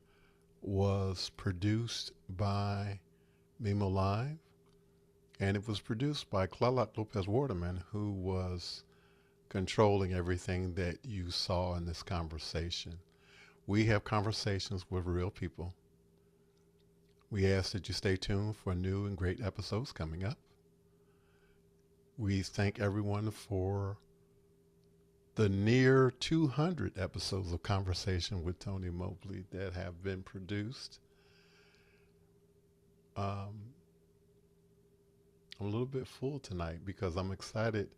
was produced by Mimo Live, and it was produced by Clalat Lopez Waterman, who was controlling everything that you saw in this conversation. We have conversations with real people. We ask that you stay tuned for new and great episodes coming up. We thank everyone for the near 200 episodes of Conversation with Tony Mobley that have been produced. I'm a little bit full tonight because I'm excited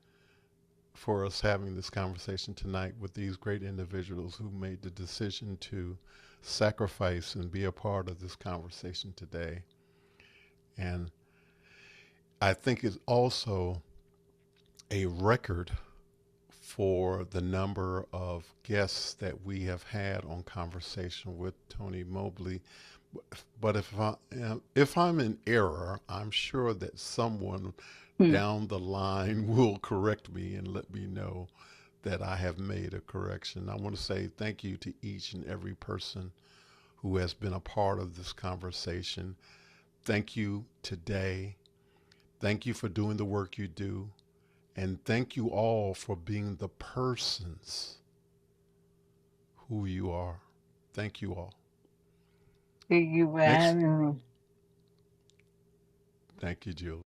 for us having this conversation tonight with these great individuals who made the decision to sacrifice and be a part of this conversation today. And I think it's also a record for the number of guests that we have had on Conversation with Tony Mobley. But if I'm in error, I'm sure that someone down the line will correct me and let me know that I have made a correction. I want to say thank you to each and every person who has been a part of this conversation. Thank you today Thank you for doing the work you do. And thank you all for being the persons who you are. Thank you all. Thank you for Next, having me. thank you, Julie.